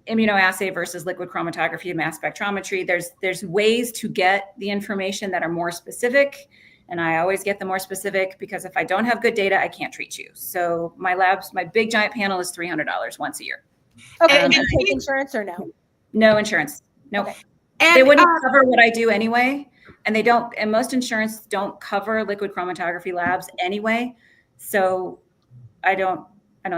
immunoassay versus liquid chromatography and mass spectrometry. There's ways to get the information that are more specific. And I always get the more specific because if I don't have good data, I can't treat you. So my labs, my big giant panel is $300 once a year. Okay, and you take insurance or no? No insurance. No. Okay. And They wouldn't cover what I do anyway. And they don't, and most insurance don't cover liquid chromatography labs anyway. So I don't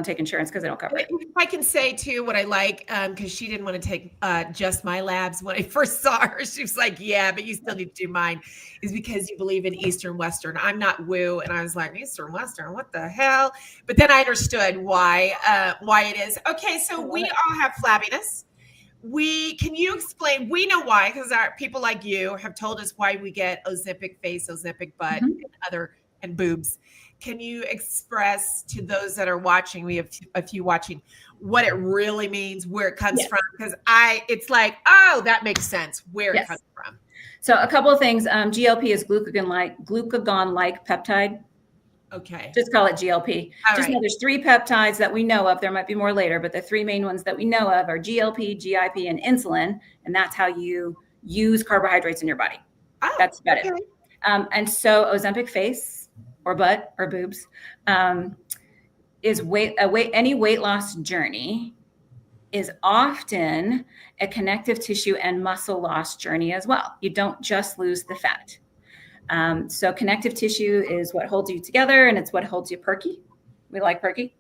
take insurance because I don't cover it. If I can say too what I like, because she didn't want to take just my labs when I first saw her. She was like, "Yeah, but you still need to do mine," is because you believe in Eastern Western. I'm not woo, and I was like, Eastern Western, what the hell? But then I understood why it is. Okay, so we all have flabbiness. Can you explain? We know why, because our people like you have told us why we get Ozempic face, Ozempic butt, and boobs. Can you express to those that are watching, we have a few watching, what it really means, where it comes from? Because it's like, oh, that makes sense, where it comes from. So a couple of things. GLP is glucagon-like peptide. Okay. Just call it GLP. Just know there's 3 peptides that we know of. There might be more later, but the 3 main ones that we know of are GLP, GIP, and insulin. And that's how you use carbohydrates in your body. Oh, that's about it. And so Ozempic face, or butt, or boobs, is any weight loss journey is often a connective tissue and muscle loss journey as well. You don't just lose the fat. So connective tissue is what holds you together, and it's what holds you perky. We like perky.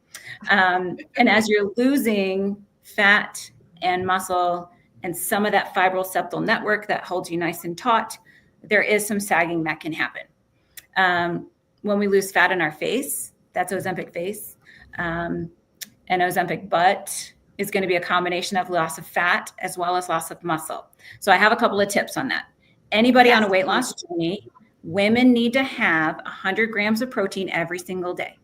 And as you're losing fat and muscle and some of that fibril septal network that holds you nice and taut, there is some sagging that can happen. When we lose fat in our face, that's Ozempic face. And Ozempic butt is going to be a combination of loss of fat as well as loss of muscle. So I have a couple of tips on that. Anybody on a weight loss journey, women need to have 100 grams of protein every single day.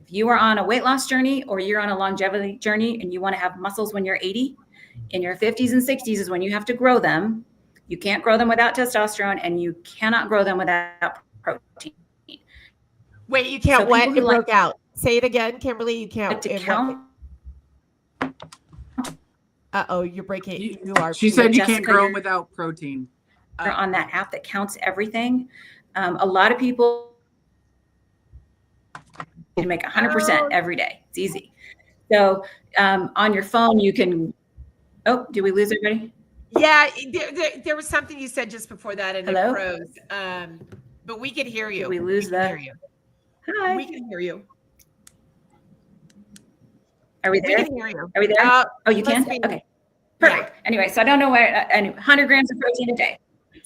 If you are on a weight loss journey or you're on a longevity journey and you want to have muscles when you're 80, in your 50s and 60s is when you have to grow them. You can't grow them without testosterone, and you cannot grow them without protein. Wait, you can't what? It broke out. Say it again, Kimberly. You can't. Uh-oh, you're breaking. You are. She said you can't grow them without protein. On that app that counts everything. A lot of people can make 100% every day. It's easy. So on your phone, you can. Oh, did we lose everybody? Yeah, there was something you said just before that, and Hello? it froze. But we can hear you. Did we lose that? Hear you. Hi. We can hear you. Are we there? We can hear you. Are we there? Oh, you can? Okay. Perfect. Yeah. Anyway, so I don't know where, 100 grams of protein a day.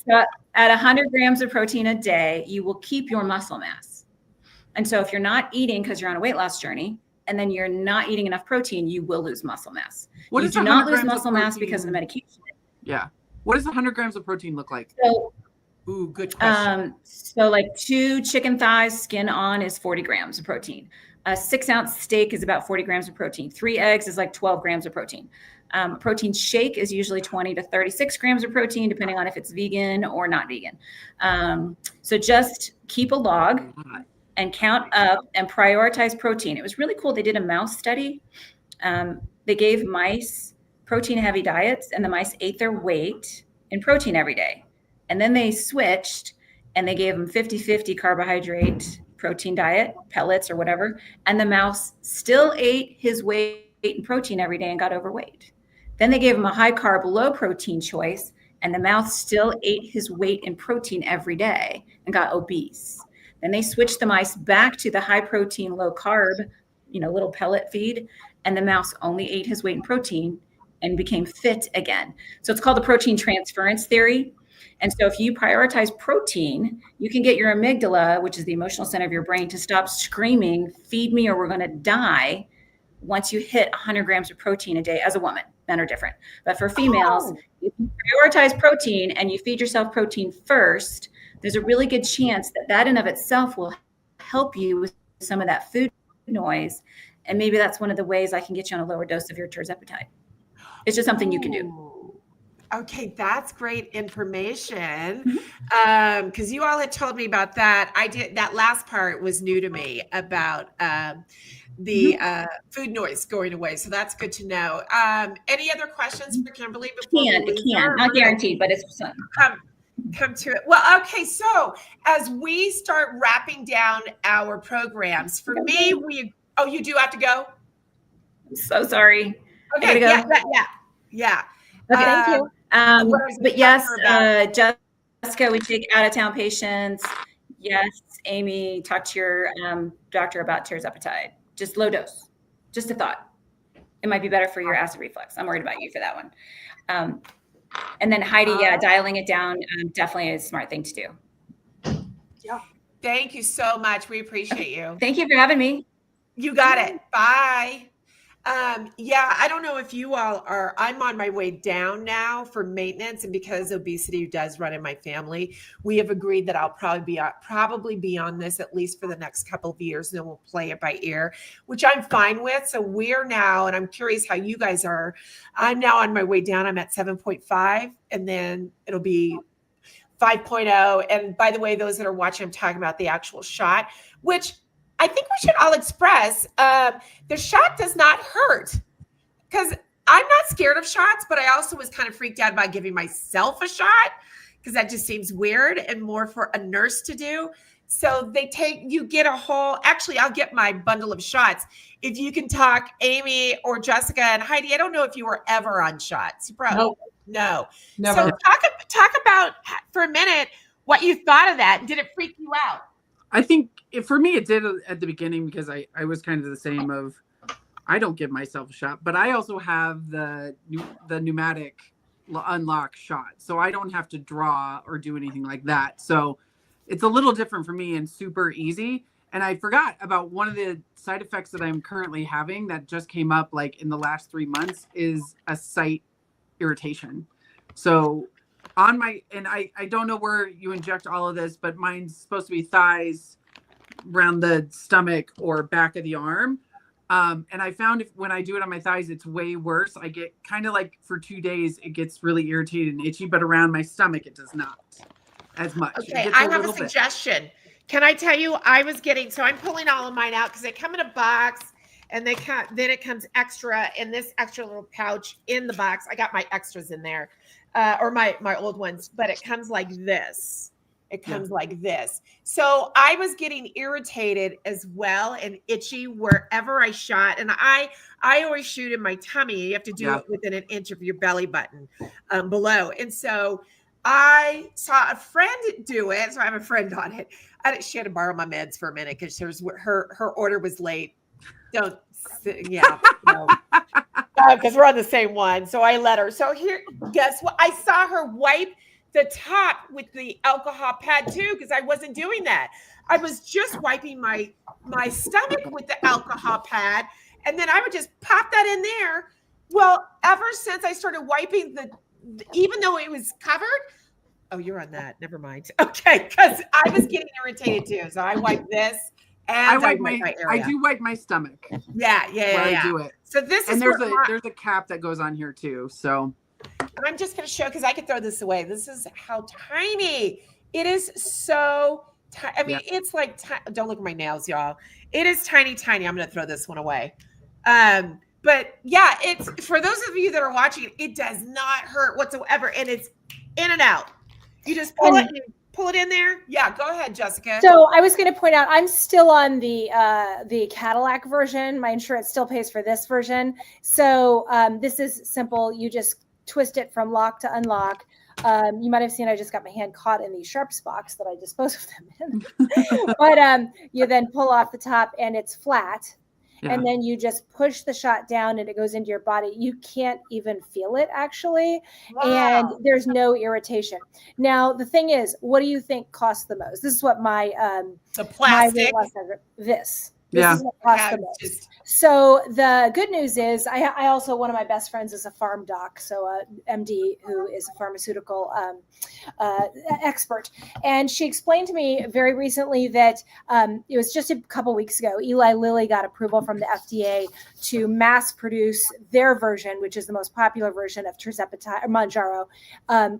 So at 100 grams of protein a day, you will keep your muscle mass. And so if you're not eating because you're on a weight loss journey, and then you're not eating enough protein, you will lose muscle mass. You do not lose muscle mass because of the medication. Yeah. What does 100 grams of protein look like? So, ooh, good question. So like 2 chicken thighs, skin on, is 40 grams of protein. A 6-ounce steak is about 40 grams of protein. 3 eggs is like 12 grams of protein. Protein shake is usually 20 to 36 grams of protein, depending on if it's vegan or not vegan. So just keep a log and count up and prioritize protein. It was really cool. They did a mouse study. They gave mice protein-heavy diets, and the mice ate their weight in protein every day. And then they switched, and they gave them 50-50 carbohydrate protein diet, pellets or whatever. And the mouse still ate his weight in protein every day and got overweight. Then they gave him a high carb, low protein choice, and the mouse still ate his weight in protein every day and got obese. Then they switched the mice back to the high protein, low carb, little pellet feed, and the mouse only ate his weight in protein and became fit again. So it's called the protein transference theory. And so if you prioritize protein, you can get your amygdala, which is the emotional center of your brain, to stop screaming, feed me or we're going to die, once you hit 100 grams of protein a day as a woman. Men are different. But for females, if you prioritize protein and you feed yourself protein first, there's a really good chance that in of itself will help you with some of that food noise. And maybe that's one of the ways I can get you on a lower dose of your tirzepatide. It's just something you can do. Okay, that's great information. Because you all had told me about that. That last part was new to me about the food noise going away. So that's good to know. Any other questions for Kimberly before It can, not guaranteed, but it's come to it. Well, okay. So as we start wrapping down our programs, for me, you do have to go? I'm so sorry. Okay. I gotta go. Yeah. Okay. Thank you. But yes, Jessica, we take out-of-town patients. Yes, Amy, talk to your doctor about tirzepatide. Just low dose. Just a thought. It might be better for your acid reflux. I'm worried about you for that one. And then Heidi, dialing it down definitely is a smart thing to do. Yeah. Thank you so much. We appreciate you. Thank you for having me. You got it. Bye. I don't know if you all are, I'm on my way down now for maintenance, and because obesity does run in my family, we have agreed that I'll probably be on this at least for the next couple of years, and then we'll play it by ear, which I'm fine with. So we're now, and I'm curious how you guys are. I'm now on my way down. I'm at 7.5, and then it'll be 5.0. And by the way, those that are watching, I'm talking about the actual shot, which I think we should all express. The shot does not hurt, because I'm not scared of shots, but I also was kind of freaked out about giving myself a shot, because that just seems weird and more for a nurse to do. So you get a whole, actually, I'll get my bundle of shots. If you can talk, Amy or Jessica and Heidi, I don't know if you were ever on shots. Probably no. Never. So talk about for a minute what you thought of that. Did it freak you out? I think for me, it did at the beginning, because I was kind of the same of, I don't give myself a shot, but I also have the pneumatic unlock shot. So I don't have to draw or do anything like that. So it's a little different for me and super easy. And I forgot about one of the side effects that I'm currently having that just came up like in the last 3 months is a site irritation. So I don't know where you inject all of this, but mine's supposed to be thighs, around the stomach or back of the arm. And I found when I do it on my thighs, it's way worse. I get kind of like for 2 days, it gets really irritated and itchy, but around my stomach, it does not as much. Okay, I have a suggestion. Can I tell you, so I'm pulling all of mine out because they come in a box, and then it comes extra in this extra little pouch in the box. I got my extras in there, or my old ones, but it comes like this. It comes like this. So I was getting irritated as well and itchy wherever I shot. And I always shoot in my tummy. You have to do it within an inch of your belly button below. And so I saw a friend do it. So I have a friend on it. She had to borrow my meds for a minute because her order was late. No, because we're on the same one. So I let her. So here, guess what? I saw her wipe the top with the alcohol pad too, because I wasn't doing that. I was just wiping my stomach with the alcohol pad, and then I would just pop that in there. Well, ever since I started wiping even though it was covered. Oh, you're on that. Never mind. Okay, because I was getting irritated too. So I wipe this. And I wipe my area. I do wipe my stomach. Yeah. I do it. So this is, and there's a cap that goes on here too. So, and I'm just going to show, because I could throw this away. This is how tiny it is. So tiny. I mean, it's like don't look at my nails, y'all. It is tiny. I'm going to throw this one away. But yeah, it's for those of you that are watching. It does not hurt whatsoever, and it's in and out. You just pull it in there. Yeah, go ahead, Jessica. So I was going to point out, I'm still on the Cadillac version. My insurance still pays for this version. So this is simple. You just twist it from lock to unlock. You might have seen I just got my hand caught in the Sharps box that I dispose of them in. But you then pull off the top and it's flat. Yeah. And then you just push the shot down and it goes into your body. You can't even feel it, actually. Wow. And there's no irritation. Now, the thing is, what do you think costs the most? This is what the plastic. This Yeah. is what costs the most. So the good news is I also, one of my best friends is a farm doc. So a MD who is a pharmaceutical expert. And she explained to me very recently that it was just a couple weeks ago, Eli Lilly got approval from the FDA to mass produce their version, which is the most popular version of tirzepatide or Mounjaro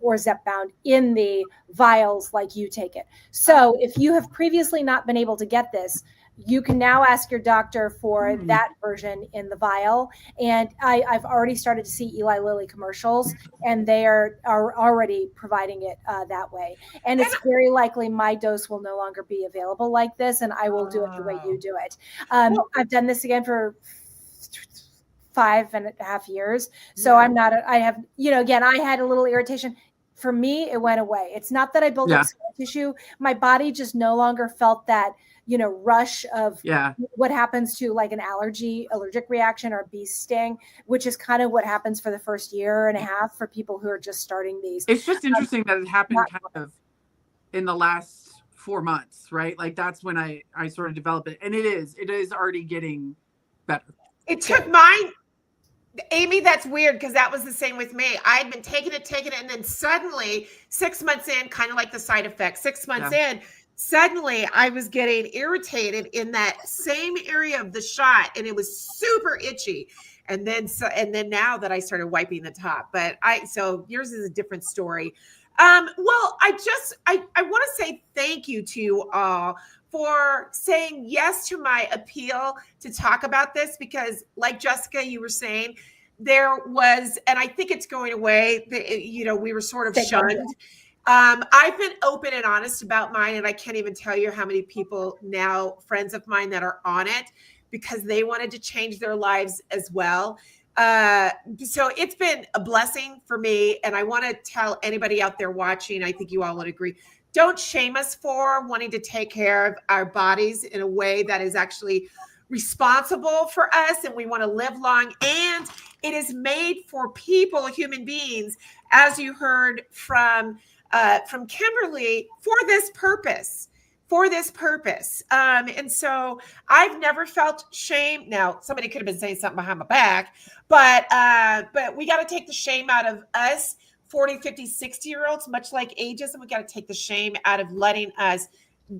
or Zepbound in the vials like you take it. So if you have previously not been able to get this, You can now ask your doctor for that version in the vial. And I've already started to see Eli Lilly commercials, and they are already providing it that way. And it's very likely my dose will no longer be available like this, and I will do it the way you do it. I've done this again for 5.5 years. So I have, again, I had a little irritation. For me, it went away. It's not that I built up scar tissue. My body just no longer felt that, rush of what happens to like an allergic reaction or bee sting, which is kind of what happens for the first year and a half for people who are just starting these. It's just interesting that it happened kind of in the last 4 months, right? Like that's when I sort of developed it. And it is already getting better. It took mine. Amy, that's weird because that was the same with me. I'd been taking it, and then suddenly 6 months in, kind of like the side effects, 6 months in, suddenly I was getting irritated in that same area of the shot, and it was super itchy. And then now that I started wiping the top, so yours is a different story. Well, I want to say thank you to you all for saying yes to my appeal to talk about this, because like Jessica, you were saying, there was, and I think it's going away, we were sort of shunned. I've been open and honest about mine, and I can't even tell you how many people now, friends of mine, that are on it because they wanted to change their lives as well. So it's been a blessing for me. And I want to tell anybody out there watching, I think you all would agree, don't shame us for wanting to take care of our bodies in a way that is actually responsible for us, and we want to live long. And it is made for people, human beings, as you heard from Kimberly, for this purpose. And so I've never felt shame. Now, somebody could have been saying something behind my back, but we got to take the shame out of us 40, 50, 60-year-olds, much like ageism. We got to take the shame out of letting us,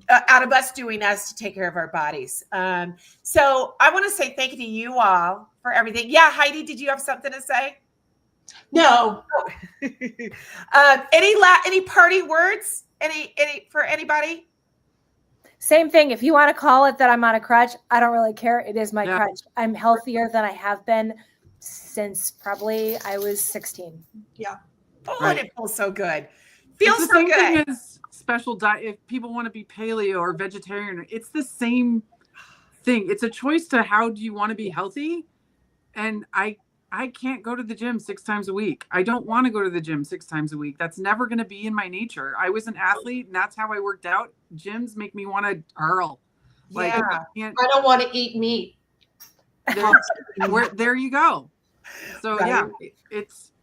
out of us doing us to take care of our bodies. So I want to say thank you to you all for everything. Yeah, Heidi, did you have something to say? No. Any party words? Any for anybody? Same thing. If you want to call it that I'm on a crutch, I don't really care. It is my crutch. I'm healthier than I have been since probably I was 16. Yeah. Oh, and it feels so good. Feels so good. Thing is special diet. If people want to be paleo or vegetarian, it's the same thing. It's a choice to how do you want to be healthy. And I can't go to the gym 6 times a week. I don't want to go to the gym 6 times a week. That's never going to be in my nature. I was an athlete, and that's how I worked out. Gyms make me want to hurl. Like, I don't want to eat meat. There you go. So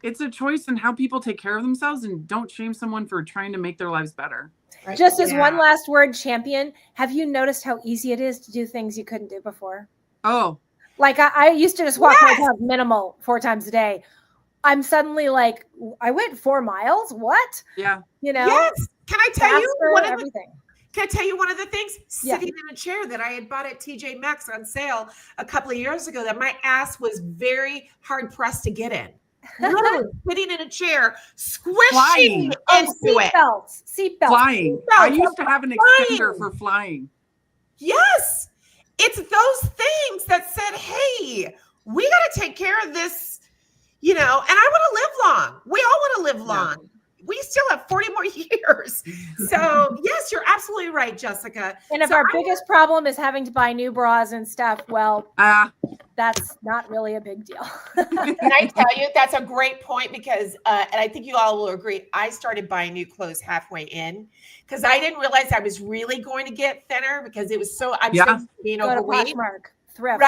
it's a choice in how people take care of themselves, and don't shame someone for trying to make their lives better. Right. Just as one last word, champion, have you noticed how easy it is to do things you couldn't do before? Oh, like I used to just walk my dog minimal 4 times a day. I'm suddenly like, I went 4 miles. What? Yeah. Yes. Can I tell you everything? Can I tell you one of the things? Sitting in a chair that I had bought at TJ Maxx on sale a couple of years ago that my ass was very hard pressed to get in. Literally sitting in a chair, squishing into it. Seatbelts. Flying. I used to have an extender for flying. Yes. It's those things that said, hey, we got to take care of this, and I want to live long. We all want to live long. We still have 40 more years. So yes, you're absolutely right, Jessica. And if our biggest problem is having to buy new bras and stuff, well, that's not really a big deal. Can I tell you, that's a great point because, and I think you all will agree, I started buying new clothes halfway in because I didn't realize I was really going to get thinner because it was so, I'm so being overweight. Thrift.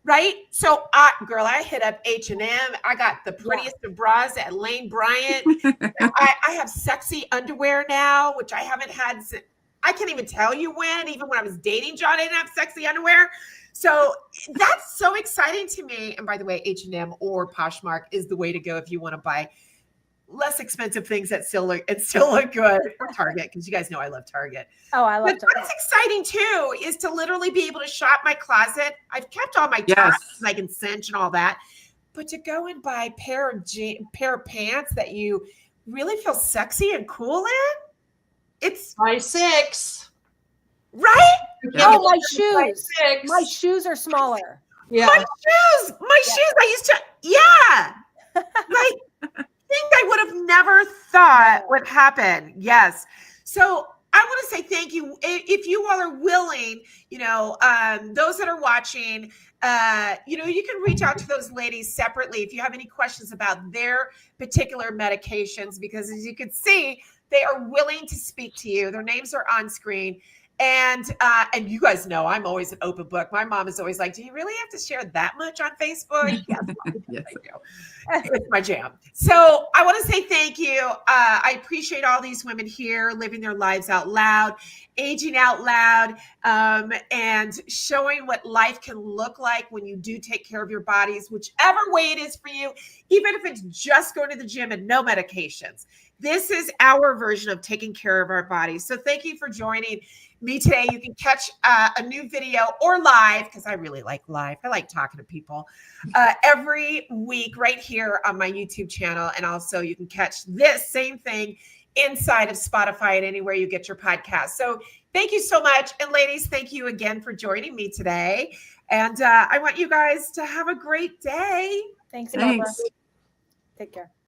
Right. So I hit up H&M. I got the prettiest of bras at Lane Bryant. I have sexy underwear now, which I haven't had since, I can't even tell you when, even when I was dating John, I didn't have sexy underwear. So that's so exciting to me. And by the way, H&M or Poshmark is the way to go if you want to buy less expensive things that still look good. Or Target, because you guys know I love Target. Oh, I love Target. What's exciting too is to literally be able to shop my closet. I've kept all my tops I can cinch and all that, but to go and buy a pair of pants that you really feel sexy and cool in, it's size 6. right? Yeah. Oh, my shoes. 6. My shoes are smaller. Yeah. My shoes, I used to, like, thing I would have never thought would happen. Yes. So I want to say thank you. If you all are willing, those that are watching, you can reach out to those ladies separately if you have any questions about their particular medications, because as you can see, they are willing to speak to you. Their names are on screen. And you guys know I'm always an open book. My mom is always like, do you really have to share that much on Facebook? Yes, Mom, Yes. I do. It's my jam. So I want to say thank you. I appreciate all these women here living their lives out loud, aging out loud, and showing what life can look like when you do take care of your bodies, whichever way it is for you, even if it's just going to the gym and no medications. This is our version of taking care of our bodies. So thank you for joining me today. You can catch a new video or live, because I really like live. I like talking to people every week right here on my YouTube channel. And also you can catch this same thing inside of Spotify and anywhere you get your podcast. So thank you so much. And ladies, thank you again for joining me today. And I want you guys to have a great day. Thanks, Barbara. Thanks. Take care.